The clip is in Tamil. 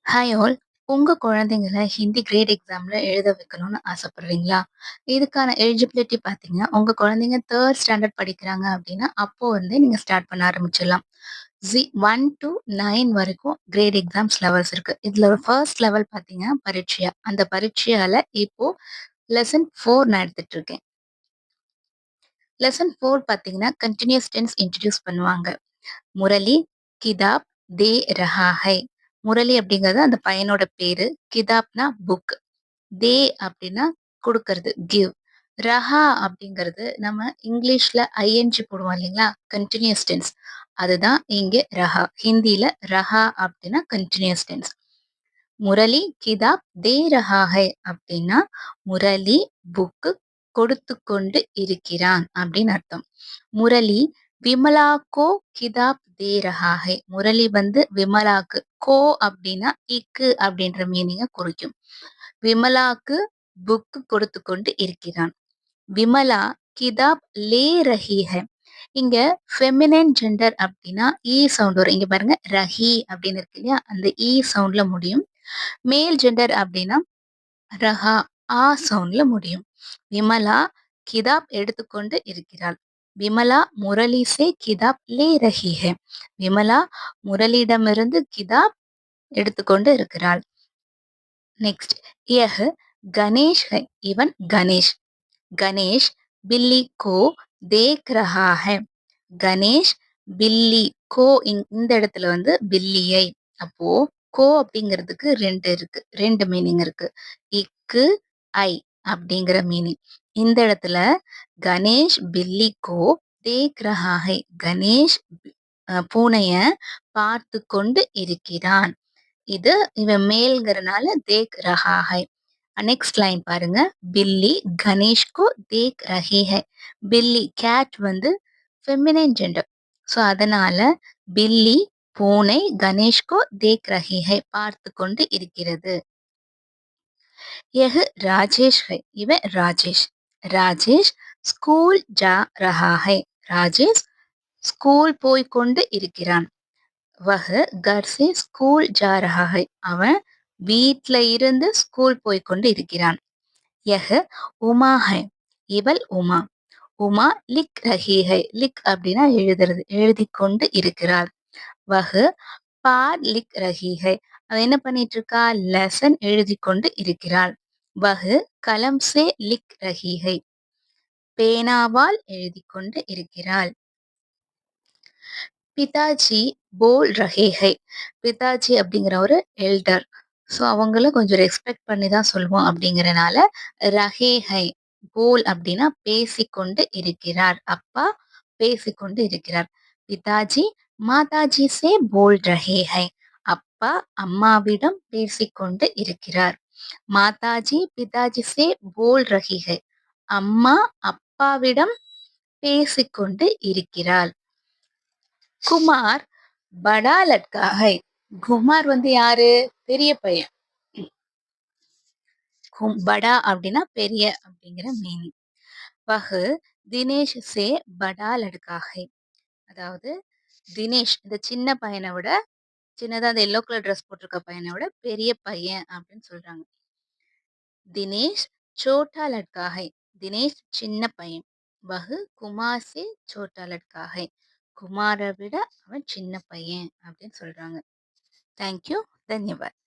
Hi all. உங்க குழந்தைங்கள ஹிந்தி கிரேட் எக்ஸாம்ல எழுத வைக்கணும்னு ஆசைப்படுறீங்களா? இதுக்கான எலிஜிபிலிட்டி பார்த்தீங்கன்னா, உங்க குழந்தைங்க 3 ஸ்டாண்டர்ட் படிக்கிறாங்க அப்படின்னா, அப்போ இருந்தே நீங்க ஸ்டார்ட் பண்ண ஆரம்பிச்சிடலாம். 1 டூ 9 வரைக்கும் கிரேட் எக்ஸாம்ஸ் லெவல்ஸ் இருக்கு. இதுல ஒரு ஃபர்ஸ்ட் லெவல் பார்த்தீங்கன்னா பரீட்சையா. அந்த பரீட்சையால இப்போ லெசன் 4 நான் எடுத்துட்டு இருக்கேன். லெசன் 4 பார்த்தீங்கன்னா, கன்டினியூஸ் டென்ஸ் இன்ட்ரோடியூஸ் பண்ணுவாங்க. முரளி கிதாப் தே ரஹா ஹை. முரளி அப்படிங்கிறது அந்த பையனோட பேரு. கிதாப்னா புக். தே அப்படின்னா குடுக்கறது, கிவ். ரஹா அப்படிங்கிறது நம்ம இங்கிலீஷ்ல ஐஎன்ஜி போடுவோம் இல்லைங்களா? Continuous tense. அதுதான் இங்க ரஹா. ஹிந்தியில ரஹா அப்படின்னா கன்டினியூஸ் டென்ஸ். முரளி கிதாப் தே ரஹா ஹை அப்படின்னா முரளி புக்கு கொடுத்து கொண்டு இருக்கிறான் அப்படின்னு அர்த்தம். முரளி விமலா கோ கிதாப் தே ரஹா ஹை. முரளி வந்து விமலாக்கு கோ அப்படின்னா இக்கு அப்படின்ற மீனிங்கை குறிக்கும். விமலாக்கு புக்கு கொடுத்து கொண்டு இருக்கிறான். விமலா கிதாப் லே ரஹி ஹை. இங்க ஃபெமினைன் ஜெண்டர் அப்படின்னா இ சவுண்ட் வரும். இங்க பாருங்க ரஹி அப்படின்னு இருக்கு இல்லையா? அந்த இ சவுண்ட்ல முடியும். மேல் ஜெண்டர் அப்படின்னா ரஹா ஆ சவுண்ட்ல முடியும். விமலா கிதாப் எடுத்துக்கொண்டு இருக்கிறாள். விமலா முரளி சே கிதாப் லே ரஹி ஹை. விமலா முரளியிடமிருந்து கிதாப் எடுத்துக்கொண்டு இருக்கிறாள். நெக்ஸ்ட் यह गणेश है. இவன் கணேஷ். கணேஷ் बिल्ली को देख रहा है. கணேஷ் பில்லி கோ இந்த இடத்துல வந்து பில்லியை. அப்போ கோ அப்படிங்கிறதுக்கு ரெண்டு மீனிங் இருக்கு. இக்கு ஐ அப்படிங்கிற மீனிங். இந்த இடத்துல கணேஷ் பில்லி கோ தேக் ரஹா ஹை. கணேஷ் பூனைய பார்த்து கொண்டு இருக்கிறான். இது இவன் மேல்ங்கிறனால தேக் ரஹா ஹை. நெக்ஸ்ட் லைன் பாருங்க. பில்லி கணேஷ்கு தேக் ரஹி ஹை. பில்லி கேட் வந்து ஃபெமினைன் ஜெண்டர். ஸோ அதனால பில்லி பூனை கணேஷ்கு தேக் ரஹி ஹை பார்த்து கொண்டு இருக்கிறது. यह राजेश है. இவன் ராஜேஷ். ராஜேஷ் ஸ்கூல் ஜா ரஹா ஹை. ராஜேஷ் ஸ்கூல் போய் கொண்டு இருக்கிறான். वह घर से स्कूल जा रहा है. அவன் வீட்ல இருந்து ஸ்கூல் போய் கொண்டு இருக்கிறான். यह உமா है. இவள் உமா. உமா லிக் ரஹி ஹை. லிக் அப்படின்னா எழுதுறது, எழுதி கொண்டு இருக்கிறாள். वह பார் லிக் ரஹி ஹை. அவ என்ன பண்ணிட்டு இருக்கா? லெசன் எழுதி கொண்டு இருக்கிறாள். वह கலம் சே லிக் ரஹி ஹை. பேனாவால் எழுதி கொண்டு இருக்கிறாள். பிதாஜி போல் ரஹே ஹை. பிதாஜி அப்படிங்கிற ஒரு எல்டர். ஸோ அவங்கள கொஞ்சம் ரெஸ்பெக்ட் பண்ணி தான் சொல்லுவோம் அப்படிங்கிறனால ரஹே ஹை. போல் அப்படின்னா பேசிக்கொண்டு இருக்கிறார். அப்பா பேசிக்கொண்டு இருக்கிறார். பிதாஜி மாதாஜி சே போல் ரஹே ஹை. அப்பா அம்மாவிடம் பேசிக்கொண்டு இருக்கிறார். மாதாஜி பிதாஜி சே போல் ரஹி ஹை. அம்மா அப்பாவிடம் பேசிக்கொண்டு இருக்கிறாள். குமார் படா லட்கா ஹை. குமார் வந்து யாரு? பெரிய பையன். படா அப்படின்னா பெரிய அப்படிங்கிற மீனிங். வஹு தினேஷ் சே படா லட்கா ஹை. அதாவது தினேஷ் இந்த சின்ன பையனை விட, சின்னதா அந்த எல்லோ கலர் ட்ரெஸ் போட்டிருக்க பையனை விட பெரிய பையன் அப்படின்னு சொல்றாங்க. தினேஷ் சோட்டா லட்கா ஹை. தினேஷ் சின்ன பையன். வஹு குமார் சே சோட்டா லட்கா ஹை. குமாரை விட அவன் சின்ன பையன் அப்படின்னு சொல்றாங்க. தேங்க்யூ. தன்யவாத்.